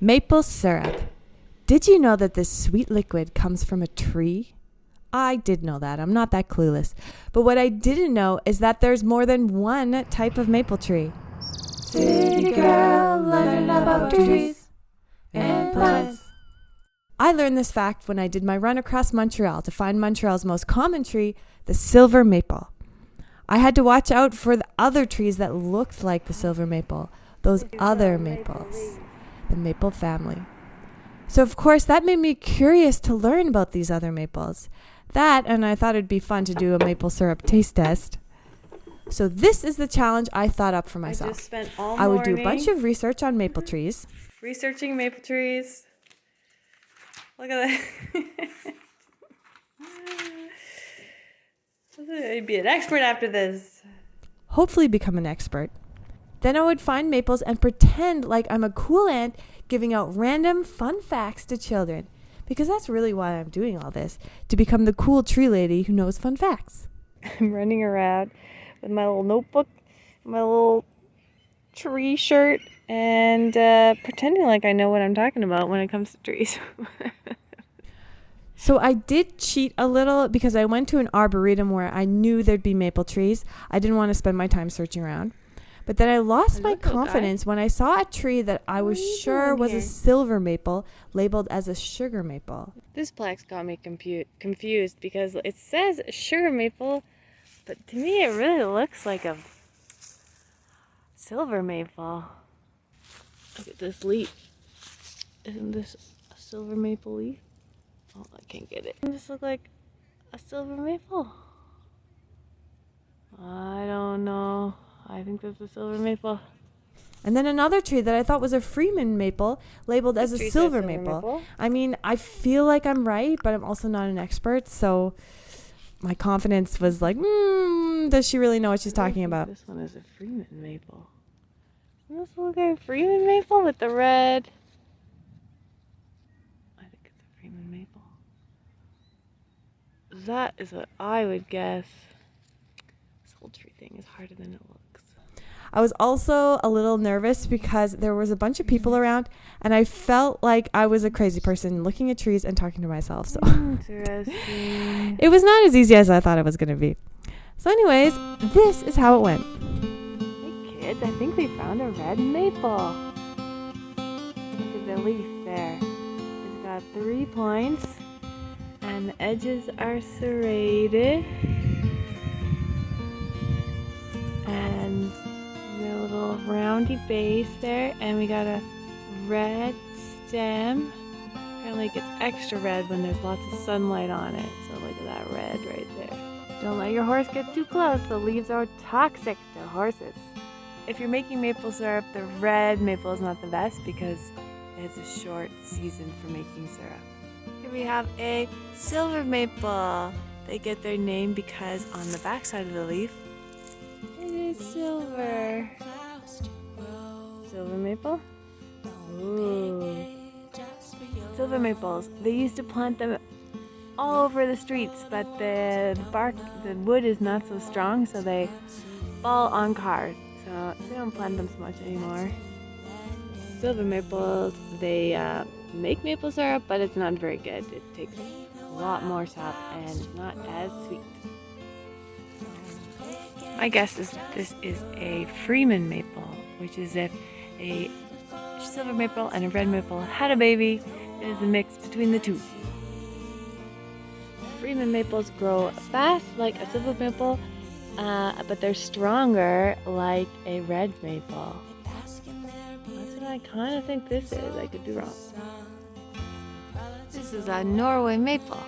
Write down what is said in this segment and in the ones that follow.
Maple syrup. Did you know that this sweet liquid comes from a tree? I did know that. I'm not that clueless. But what I didn't know is that there's more than one type of maple tree. City girl, learning about trees and plants. I learned this fact when I did my run across Montreal to find Montreal's most common tree, the silver maple. I had to watch out for the other trees that looked like the silver maple, those other maples, the maple family. So, of course, that made me curious to learn about these other maples. That, and I thought it'd be fun to do a maple syrup taste test. So this is the challenge I thought up for myself. I just spent all I would do a bunch of research on maple trees. Researching maple trees. Look at that. I'd be an expert after this. Hopefully become an expert. Then I would find maples and pretend like I'm a cool aunt giving out random fun facts to children. Because that's really why I'm doing all this, to become the cool tree lady who knows fun facts. I'm running around with my little notebook, my little tree shirt, and pretending like I know what I'm talking about when it comes to trees. So I did cheat a little because I went to an arboretum where I knew there'd be maple trees. I didn't want to spend my time searching around. But then I lost my confidence when I saw a tree that I was sure was a silver maple labeled as a sugar maple. This plaque's got me confused because it says sugar maple, but to me it really looks like a silver maple. Look at this leaf. Isn't this a silver maple leaf? Oh, I can't get it. Doesn't this look like a silver maple? I don't know. I think that's a silver maple. And then another tree that I thought was a Freeman Maple labeled as a silver maple. I mean, I feel like I'm right, but I'm also not an expert. So my confidence was like, does she really know what she's talking about? This one is a Freeman Maple. Doesn't this look like a Freeman Maple with the red? I think it's a Freeman Maple. That is what I would guess. This whole tree thing is harder than it looks. I was also a little nervous because there was a bunch of people around and I felt like I was a crazy person looking at trees and talking to myself. So Interesting. It was not as easy as I thought it was going to be. So anyways, this is how it went. Hey kids, I think we found a red maple. Look at the leaf there. It's got 3 points and the edges are serrated. And a little roundy base there, and we got a red stem. Apparently it gets extra red when there's lots of sunlight on it. So look at that red right there. Don't let your horse get too close. The leaves are toxic to horses. If you're making maple syrup, the red maple is not the best because it's a short season for making syrup. Here we have a silver maple. They get their name because on the back side of the leaf it is silver. Silver maple? Ooh. Silver maples. They used to plant them all over the streets, but the bark, the wood is not so strong, so they fall on cars. So they don't plant them so much anymore. Silver maples, they make maple syrup, but it's not very good. It takes a lot more sap and it's not as sweet. My guess is this is a Freeman Maple, which is if a silver maple and a red maple had a baby. It is the mix between the two. Freeman maples grow fast like a silver maple, but they're stronger like a red maple. That's what I kind of think this is. I could be wrong. This is a Norway Maple.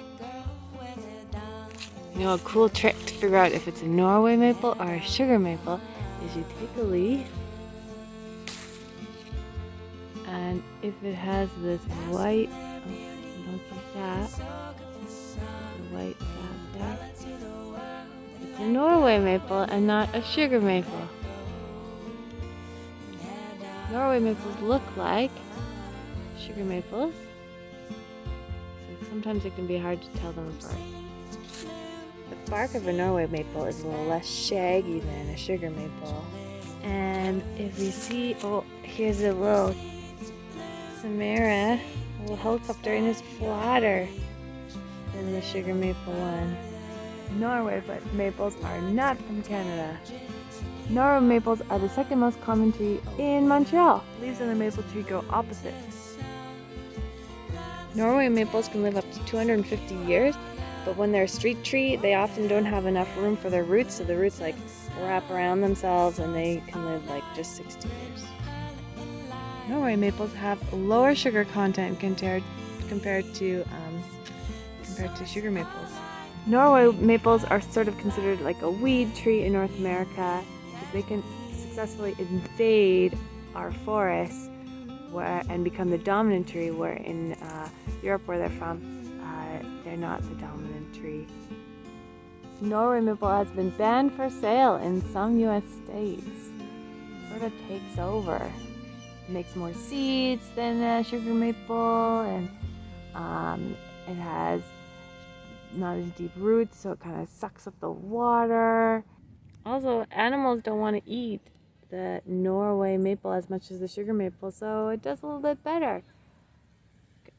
You know, a cool trick to figure out if it's a Norway maple or a sugar maple is you take a leaf, and if it has this white sap, the white sap there, it's a Norway maple and not a sugar maple. Norway maples look like sugar maples, so sometimes it can be hard to tell them apart. The bark of a Norway maple is a little less shaggy than a sugar maple. And if you see, here's a little Samara, a little helicopter, and is flatter than the sugar maple one. Norway maples are not from Canada. Norway maples are the second most common tree in Montreal. Leaves on the maple tree grow opposite. Norway maples can live up to 250 years, but when they're a street tree, they often don't have enough room for their roots, so the roots wrap around themselves and they can live just 60 years. Norway maples have lower sugar content compared to sugar maples. Norway maples are sort of considered like a weed tree in North America because they can successfully invade our forests and become the dominant tree, where in Europe, where they're from, they're not the dominant tree. Norway maple has been banned for sale in some U.S. states. It sort of takes over. It makes more seeds than sugar maple, and it has not as deep roots, so it kind of sucks up the water. Also, animals don't want to eat the Norway maple as much as the sugar maple, so it does a little bit better,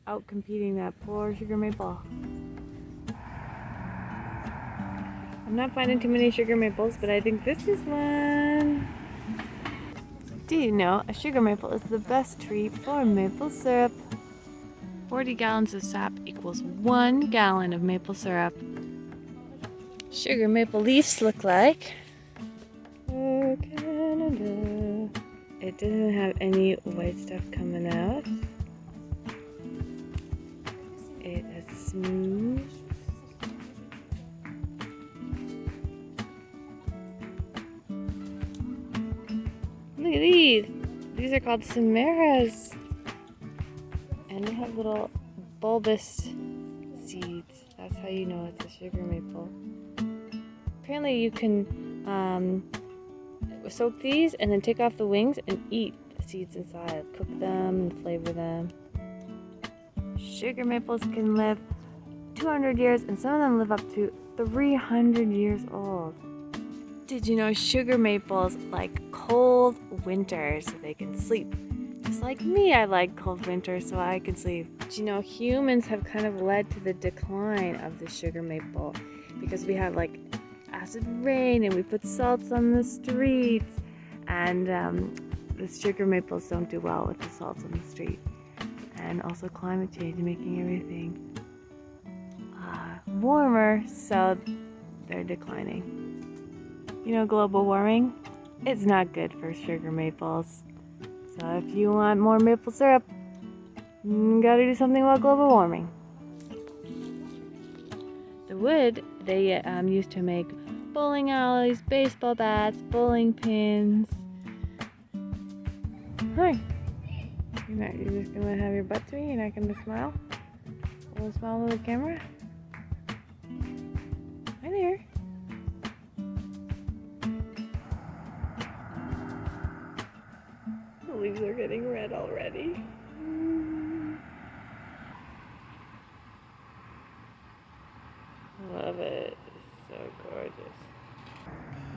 out competing that poor sugar maple. I'm not finding too many sugar maples, but I think this is one. Do you know a sugar maple is the best tree for maple syrup? 40 gallons of sap equals 1 gallon of maple syrup. Sugar maple leaves look like Canada. It doesn't have any white stuff coming out. It is smooth. Look at these. These are called samaras. And they have little bulbous seeds. That's how you know it's a sugar maple. Apparently you can soak these and then take off the wings and eat the seeds inside. Cook them and flavor them. Sugar maples can live 200 years, and some of them live up to 300 years old. Did you know sugar maples like cold winters so they can sleep? Just like me, I like cold winters so I can sleep. Did you know humans have kind of led to the decline of the sugar maple because we have acid rain and we put salts on the streets, and the sugar maples don't do well with the salts on the street, and also climate change making everything warmer, so they're declining. You know, global warming, it's not good for sugar maples. So if you want more maple syrup, you gotta do something about global warming. The wood they used to make bowling alleys, baseball bats, bowling pins. Hi. You're just gonna have your butt to me? You're not gonna smile? A little smile to the camera? Hi there. The leaves are getting red already. Love it. So gorgeous.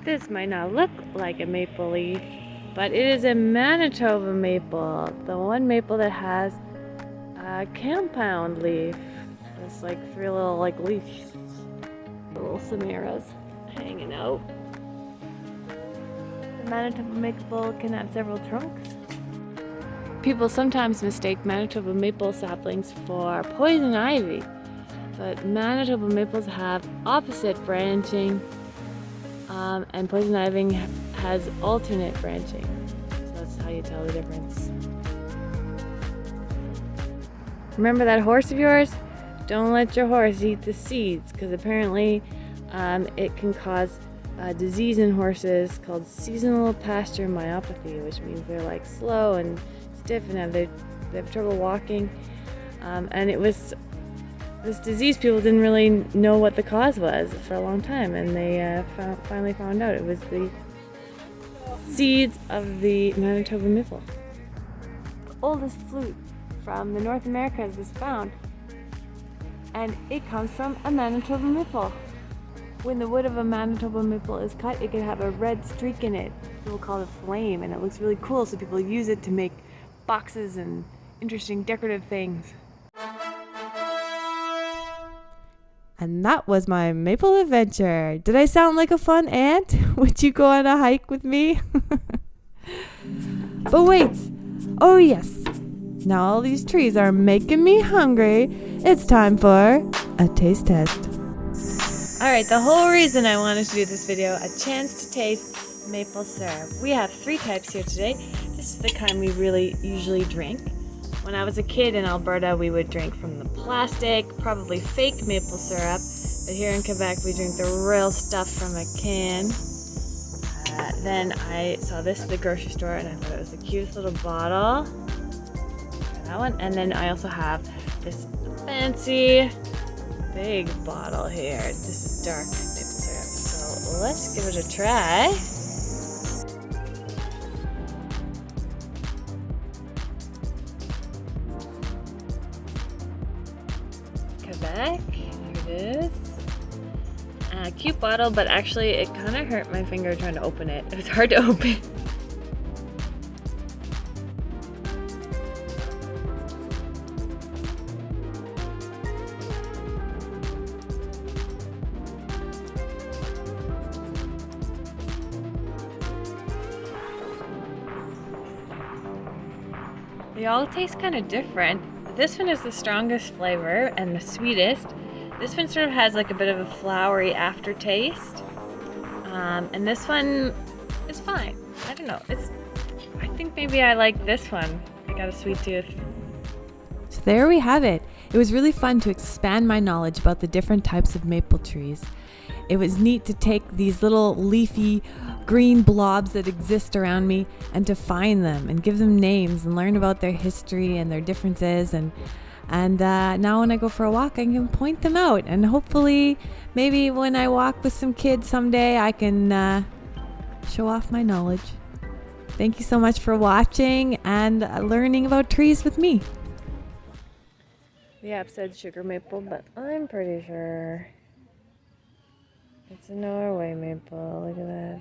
This might not look like a maple leaf, but it is a Manitoba maple. The one maple that has a compound leaf. It's like 3 little leaves. Little samaras hanging out. The Manitoba maple can have several trunks. People sometimes mistake Manitoba maple saplings for poison ivy, but Manitoba maples have opposite branching, and poison ivy has alternate branching. So that's how you tell the difference. Remember that horse of yours? Don't let your horse eat the seeds, because apparently it can cause a disease in horses called seasonal pasture myopathy, which means they're slow and stiff and they have trouble walking. And it was this disease, people didn't really know what the cause was for a long time, and they finally found out it was the seeds of the Manitoba maple. The oldest flute from the North Americas was found, and it comes from a Manitoba maple. When the wood of a Manitoba maple is cut, it can have a red streak in it. People call it a flame, and it looks really cool, so people use it to make boxes and interesting decorative things. And that was my maple adventure. Did I sound like a fun aunt? Would you go on a hike with me? But wait. Oh yes. Now all these trees are making me hungry. It's time for a taste test. Alright, the whole reason I wanted to do this video, a chance to taste maple syrup. We have 3 types here today. This is the kind we really usually drink. When I was a kid in Alberta, we would drink from the plastic, probably fake maple syrup. But here in Quebec, we drink the real stuff from a can. Then I saw this at the grocery store and I thought it was the cutest little bottle. That one. And then I also have this fancy big bottle here. This is dark maple syrup. So let's give it a try. Quebec, here it is. Cute bottle, but actually it kind of hurt my finger trying to open it. It was hard to open. They all taste kind of different. This one is the strongest flavor and the sweetest. This one sort of has like a bit of a flowery aftertaste. And this one is fine. I don't know. I think maybe I like this one. I got a sweet tooth. So there we have it. It was really fun to expand my knowledge about the different types of maple trees. It was neat to take these little leafy green blobs that exist around me and to find them and give them names and learn about their history and their differences. And now when I go for a walk, I can point them out. And hopefully, maybe when I walk with some kids someday, I can show off my knowledge. Thank you so much for watching and learning about trees with me. The app said sugar maple, but I'm pretty sure it's a Norway maple. Look at that.